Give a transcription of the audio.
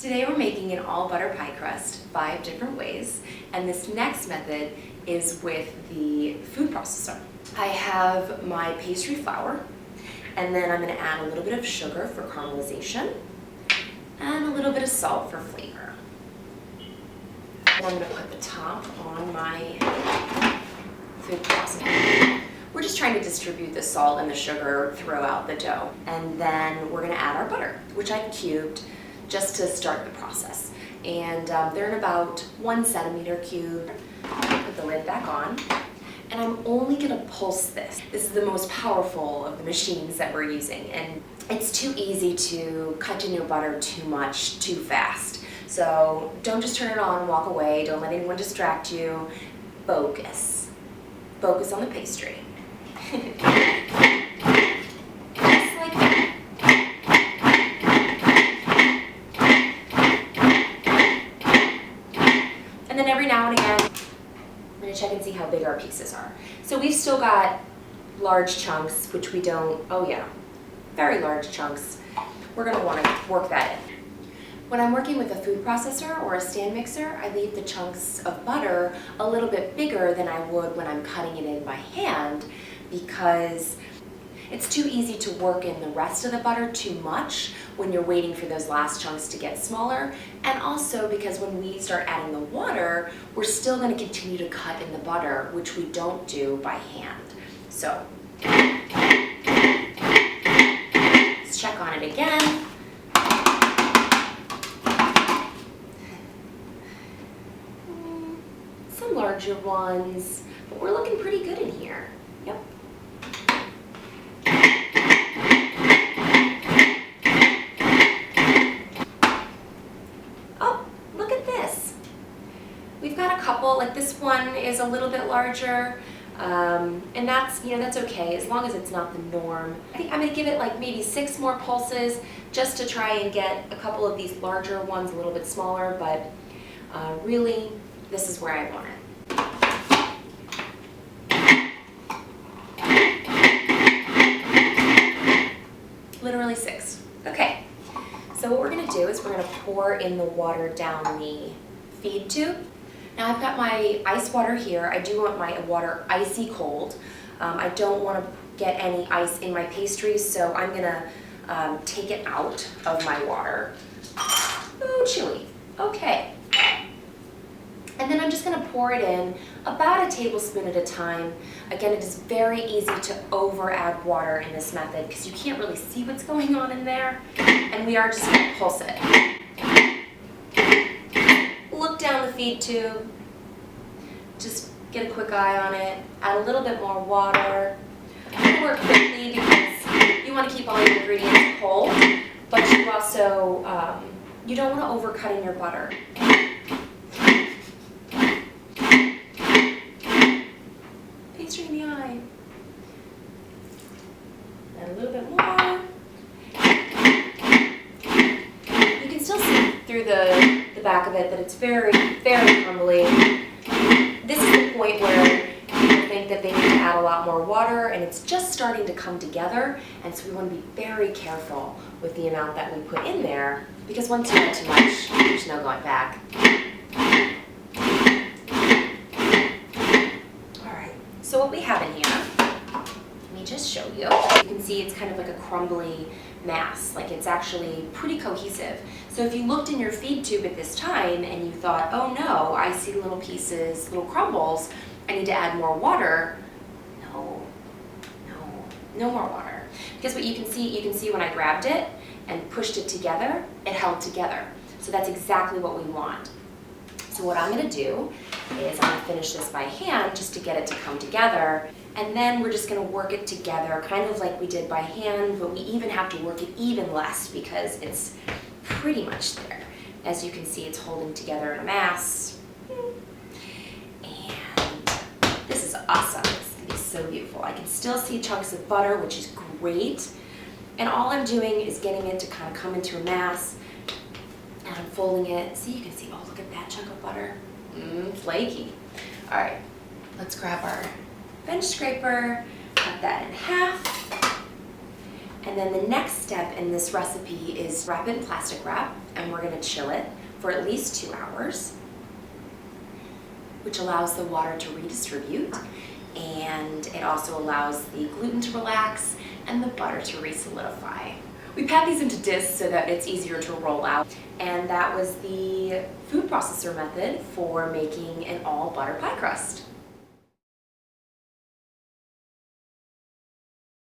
Today we're making an all butter pie crust 5 different ways, and this next method is with the food processor. I have my pastry flour, and then I'm going to add a little bit of sugar for caramelization and a little bit of salt for flavor. And I'm going to put the top on my food processor. We're just trying to distribute the salt and the sugar throughout the dough. And then we're going to add our butter, which I've cubed just to start the process. And they're in about 1 centimeter cube. Put the lid back on. And I'm only going to pulse this. This is the most powerful of the machines that we're using. And it's too easy to cut in your butter too much, too fast. So don't just turn it on and walk away. Don't let anyone distract you. Focus. Focus on the pastry. Just like that. And then every now and again, I'm going to check and see how big our pieces are. So we've still got large chunks, which we don't, oh yeah, very large chunks. We're going to want to work that in. When I'm working with a food processor or a stand mixer, I leave the chunks of butter a little bit bigger than I would when I'm cutting it in by hand, because it's too easy to work in the rest of the butter too much when you're waiting for those last chunks to get smaller, and also because when we start adding the water, we're still going to continue to cut in the butter, which we don't do by hand. So let's check on it again. Some larger ones, but we're looking pretty good in here. Yep. Oh, look at this. We've got a couple, like this one is a little bit larger, and that's, that's okay as long as it's not the norm. I think I'm going to give it like maybe 6 more pulses just to try and get a couple of these larger ones a little bit smaller, but really, this is where I want it. Literally 6. Okay, so what we're going to do is we're going to pour in the water down the feed tube. Now I've got my ice water here. I do want my water icy cold. I don't want to get any ice in my pastries, so I'm going to take it out of my water. Oh, chilly. Okay. And then I'm just going to pour it in about a tablespoon at a time. Again, it is very easy to over add water in this method because you can't really see what's going on in there. And we are just going to pulse it. Look down the feed tube. Just get a quick eye on it. Add a little bit more water. Work quickly because you want to keep all your ingredients cold, but you also, you don't want to overcut in your butter. Pastry in the eye. And a little bit more. You can still see through the back of it that it's very, very crumbly. This is the point where people think that they need to add a lot more water, and it's just starting to come together, and so we want to be very careful with the amount that we put in there, because once you add too much, there's no going back. So what we have in here, let me just show you. You can see it's kind of like a crumbly mass, like it's actually pretty cohesive. So if you looked in your feed tube at this time and you thought, oh no, I see little pieces, little crumbles, I need to add more water, no more water. Because what you can see when I grabbed it and pushed it together, it held together. So that's exactly what we want. So what I'm going to do is I'm going to finish this by hand just to get it to come together, and then we're just going to work it together kind of like we did by hand, but we even have to work it even less because it's pretty much there. As you can see, it's holding together in a mass, and this is awesome. It's going to be so beautiful. I can still see chunks of butter, which is great, and all I'm doing is getting it to kind of come into a mass. And I'm folding it, so you can see, oh, look at that chunk of butter. Flaky. All right, let's grab our bench scraper, cut that in half, And then the next step in this recipe is wrap it in plastic wrap, and we're gonna chill it for at least 2 hours, which allows the water to redistribute, and it also allows the gluten to relax and the butter to re-solidify. We pat these into discs so that it's easier to roll out, and that was the food processor method for making an all butter pie crust.